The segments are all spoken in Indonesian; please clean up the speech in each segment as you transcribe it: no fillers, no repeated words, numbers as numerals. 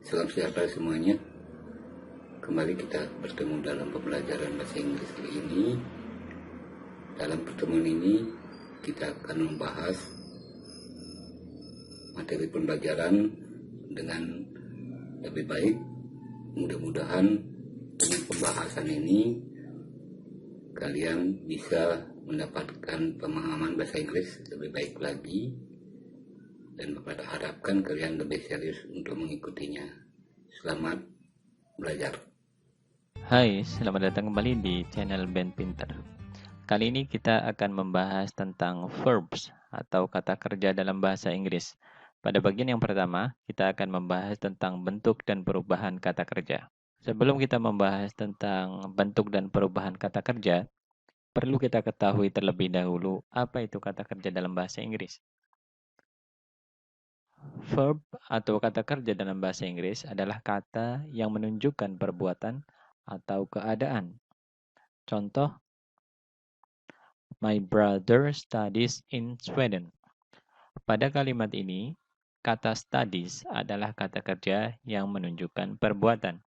Salam sejahtera semuanya. Kembali kita bertemu dalam pembelajaran bahasa Inggris kali ini. Dalam pertemuan ini kita akan membahas materi pembelajaran dengan lebih baik. Mudah-mudahan dengan pembahasan ini kalian bisa mendapatkan pemahaman bahasa Inggris lebih baik lagi, dan Bapak harapkan kalian lebih serius untuk mengikutinya. Selamat belajar. Hai, selamat datang kembali di channel Ben Pinter. Kali ini kita akan membahas tentang verbs atau kata kerja dalam bahasa Inggris. Pada bagian yang pertama, kita akan membahas tentang bentuk dan perubahan kata kerja. Sebelum kita membahas tentang bentuk dan perubahan kata kerja, perlu kita ketahui terlebih dahulu apa itu kata kerja dalam bahasa Inggris. Verb atau kata kerja dalam bahasa Inggris adalah kata yang menunjukkan perbuatan atau keadaan. Contoh, my brother studies in Sweden. Pada kalimat ini, kata studies adalah kata kerja yang menunjukkan perbuatan.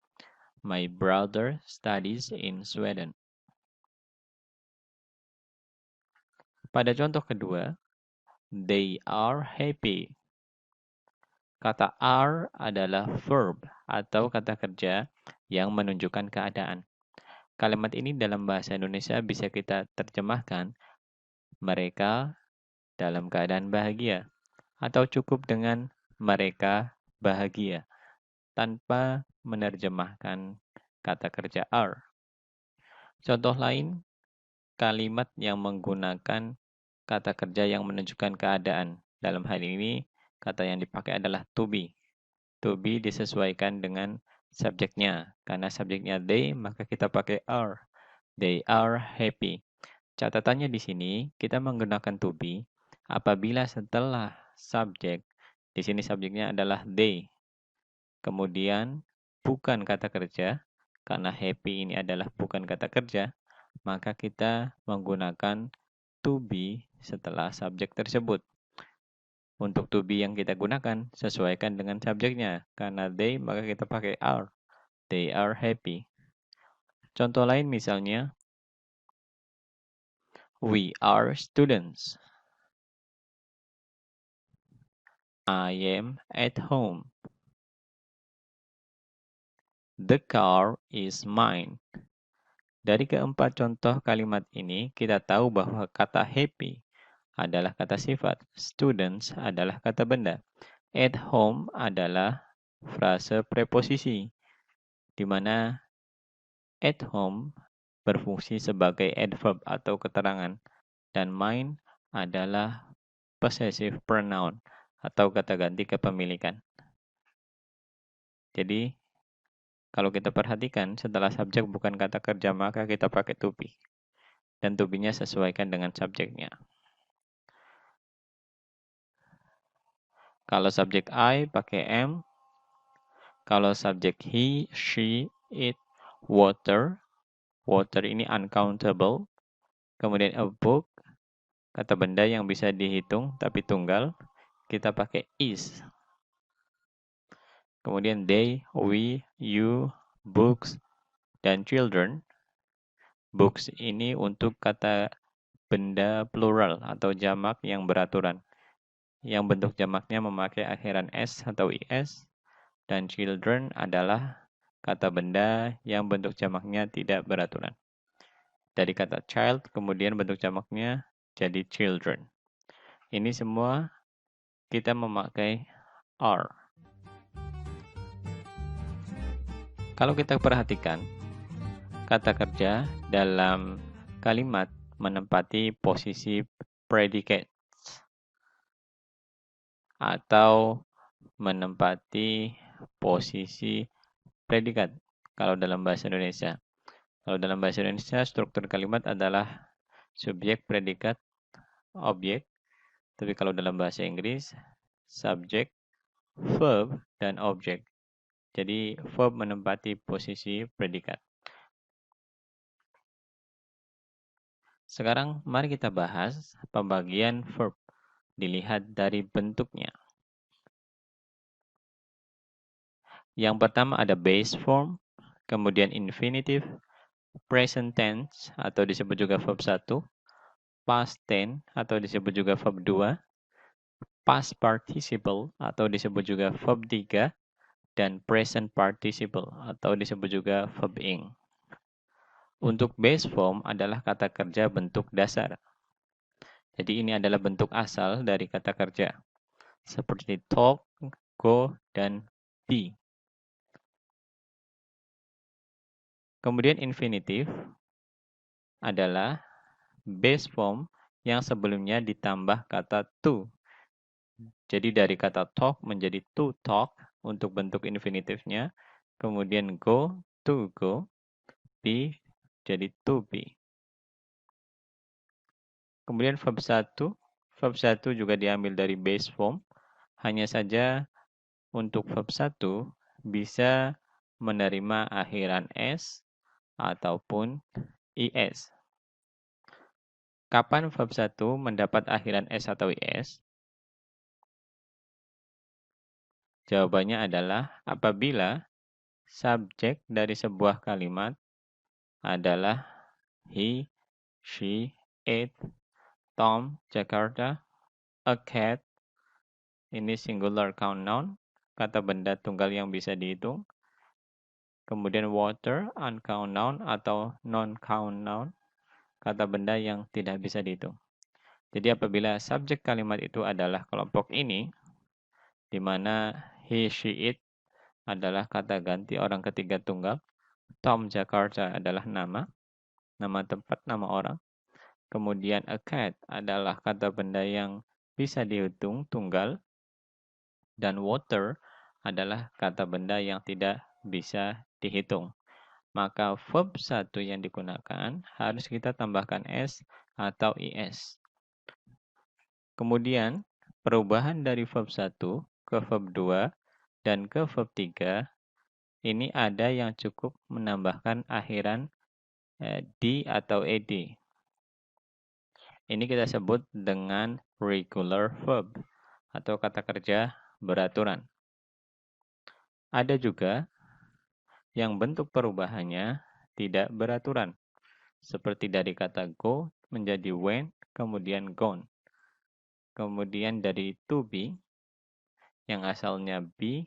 My brother studies in Sweden. Pada contoh kedua, they are happy. Kata are adalah verb atau kata kerja yang menunjukkan keadaan. Kalimat ini dalam bahasa Indonesia bisa kita terjemahkan mereka dalam keadaan bahagia, atau cukup dengan mereka bahagia tanpa menerjemahkan kata kerja are. Contoh lain, kalimat yang menggunakan kata kerja yang menunjukkan keadaan. Dalam hal ini, kata yang dipakai adalah to be. To be disesuaikan dengan subjeknya. Karena subjeknya they, maka kita pakai are. They are happy. Catatannya di sini, kita menggunakan to be apabila setelah subjek, di sini subjeknya adalah they. Kemudian, bukan kata kerja, karena happy ini adalah bukan kata kerja, maka kita menggunakan to be setelah subjek tersebut. Untuk to be yang kita gunakan, sesuaikan dengan subjeknya. Karena they, maka kita pakai are. They are happy. Contoh lain misalnya, we are students. I am at home. The car is mine. Dari keempat contoh kalimat ini, kita tahu bahwa kata happy adalah kata sifat, students adalah kata benda, at home adalah frase preposisi, di mana at home berfungsi sebagai adverb atau keterangan, dan mine adalah possessive pronoun atau kata ganti kepemilikan. Jadi, kalau kita perhatikan, setelah subjek bukan kata kerja, maka kita pakai to be. Dan to be-nya sesuaikan dengan subjeknya. Kalau subjek I pakai am. Kalau subjek he, she, it, water. Water ini uncountable. Kemudian a book, kata benda yang bisa dihitung tapi tunggal. Kita pakai is. Kemudian they, we, you, books, dan children. Books ini untuk kata benda plural atau jamak yang beraturan. Yang bentuk jamaknya memakai akhiran s atau is, dan children adalah kata benda yang bentuk jamaknya tidak beraturan. Dari kata child, kemudian bentuk jamaknya jadi children. Ini semua kita memakai are. Kalau kita perhatikan, kata kerja dalam kalimat menempati posisi predicate atau menempati posisi predikat kalau dalam bahasa Indonesia. Kalau dalam bahasa Indonesia, struktur kalimat adalah subjek, predikat, objek. Tapi kalau dalam bahasa Inggris, subjek, verb, dan objek. Jadi, verb menempati posisi predikat. Sekarang, mari kita bahas pembagian verb. Dilihat dari bentuknya. Yang pertama ada base form, kemudian infinitive, present tense atau disebut juga verb 1, past tense atau disebut juga verb 2, past participle atau disebut juga verb 3, dan present participle atau disebut juga verb ing. Untuk base form adalah kata kerja bentuk dasar. Jadi ini adalah bentuk asal dari kata kerja. Seperti talk, go, dan be. Kemudian infinitive adalah base form yang sebelumnya ditambah kata to. Jadi dari kata talk menjadi to talk untuk bentuk infinitifnya. Kemudian go, to go. Be, jadi to be. Kemudian verb 1. Verb 1 juga diambil dari base form. Hanya saja untuk verb 1 bisa menerima akhiran s ataupun is. Kapan verb 1 mendapat akhiran s atau is? Jawabannya adalah apabila subjek dari sebuah kalimat adalah he, she, it, Tom, Jakarta, a cat, ini singular count noun, kata benda tunggal yang bisa dihitung. Kemudian water, uncount noun atau non-count noun, kata benda yang tidak bisa dihitung. Jadi apabila subjek kalimat itu adalah kelompok ini, di mana he, she, it adalah kata ganti orang ketiga tunggal, Tom Jakarta adalah nama tempat, nama orang. Kemudian a cat adalah kata benda yang bisa dihitung tunggal, dan water adalah kata benda yang tidak bisa dihitung. Maka verb 1 yang digunakan harus kita tambahkan s atau is. Kemudian perubahan dari verb 1 ke verb 2 dan ke verb 3 ini ada yang cukup menambahkan akhiran d atau ed. Ini kita sebut dengan regular verb atau kata kerja beraturan. Ada juga yang bentuk perubahannya tidak beraturan, seperti dari kata go menjadi went, kemudian gone. Kemudian dari to be, yang asalnya be,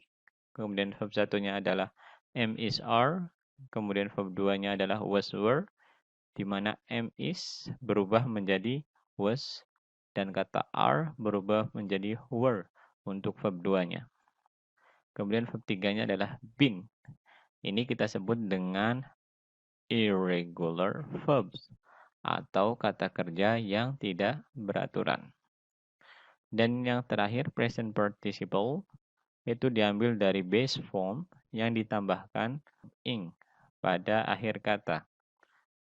kemudian verb satunya adalah am is are, kemudian verb 2-nya adalah was were, di mana am is berubah menjadi was, dan kata are berubah menjadi were untuk verb 2-nya. Kemudian verb 3-nya adalah been. Ini kita sebut dengan irregular verbs atau kata kerja yang tidak beraturan. Dan yang terakhir, present participle, itu diambil dari base form yang ditambahkan ing pada akhir kata.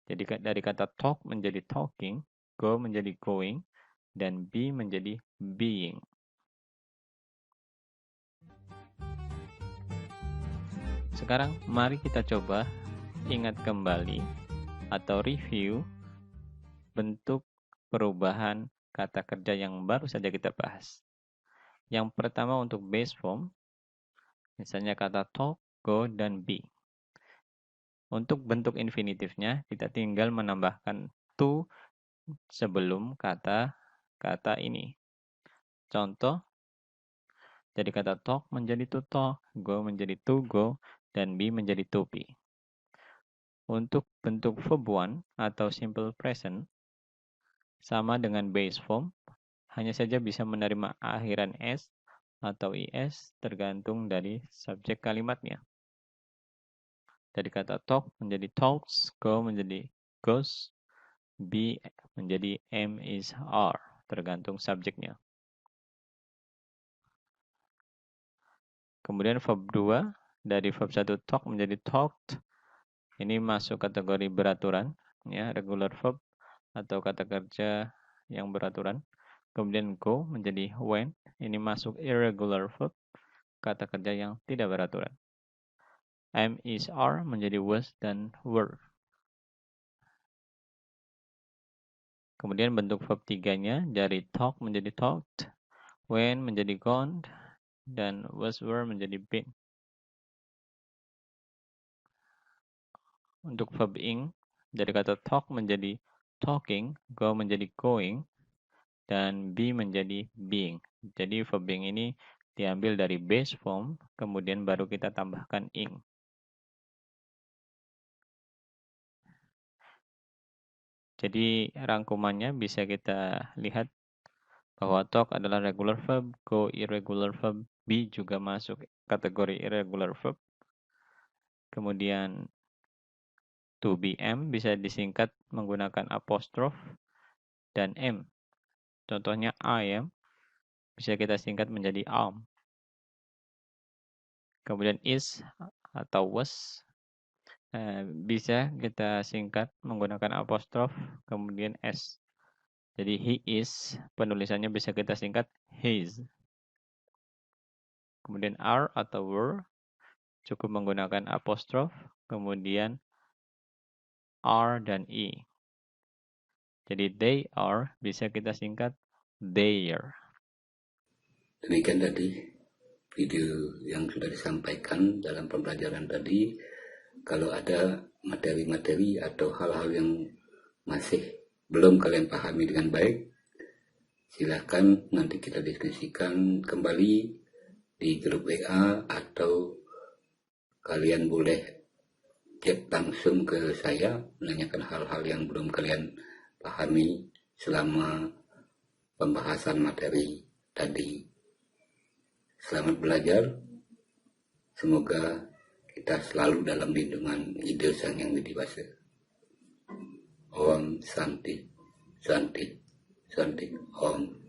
Jadi dari kata talk menjadi talking, go menjadi going, dan be menjadi being. Sekarang mari kita coba ingat kembali atau review bentuk perubahan kata kerja yang baru saja kita bahas. Yang pertama untuk base form, misalnya kata talk, go, dan be. Untuk bentuk infinitifnya, kita tinggal menambahkan to sebelum kata ini. Contoh, jadi kata talk menjadi to talk, go menjadi to go, dan be menjadi to be. Untuk bentuk verb 1 atau simple present, sama dengan base form, hanya saja bisa menerima akhiran s atau is tergantung dari subjek kalimatnya. Dari kata talk menjadi talks, go menjadi goes, be menjadi am is are, tergantung subjeknya. Kemudian verb 2, dari verb 1 talk menjadi talked, ini masuk kategori beraturan, ya, regular verb atau kata kerja yang beraturan. Kemudian go menjadi went, ini masuk irregular verb, kata kerja yang tidak beraturan. Am is are menjadi was dan were. Kemudian bentuk verb 3-nya dari talk menjadi talked, went menjadi gone, dan was were menjadi been. untuk verb ing, dari kata talk menjadi talking, go menjadi going, dan be menjadi being. Jadi verb being ini diambil dari base form, kemudian baru kita tambahkan ing. Jadi rangkumannya bisa kita lihat bahwa talk adalah regular verb, go irregular verb, be juga masuk kategori irregular verb. Kemudian to be am bisa disingkat menggunakan apostrof dan m. Contohnya I am bisa kita singkat menjadi am. Kemudian is atau was bisa kita singkat menggunakan apostrof kemudian s. Jadi he is, penulisannya bisa kita singkat his. Kemudian are atau were, cukup menggunakan apostrof, kemudian are dan e. Jadi they are, bisa kita singkat their. Demikian tadi video yang sudah disampaikan dalam pembelajaran tadi. Kalau ada materi-materi atau hal-hal yang masih belum kalian pahami dengan baik, silahkan nanti kita diskusikan kembali di grup WA, atau kalian boleh chat langsung ke saya menanyakan hal-hal yang belum kalian pahami selama pembahasan materi tadi. Selamat belajar, semoga kita selalu dalam lindungan Ide Sang Yang Widi Wasa. Om Santi, Santi, Santi, Om.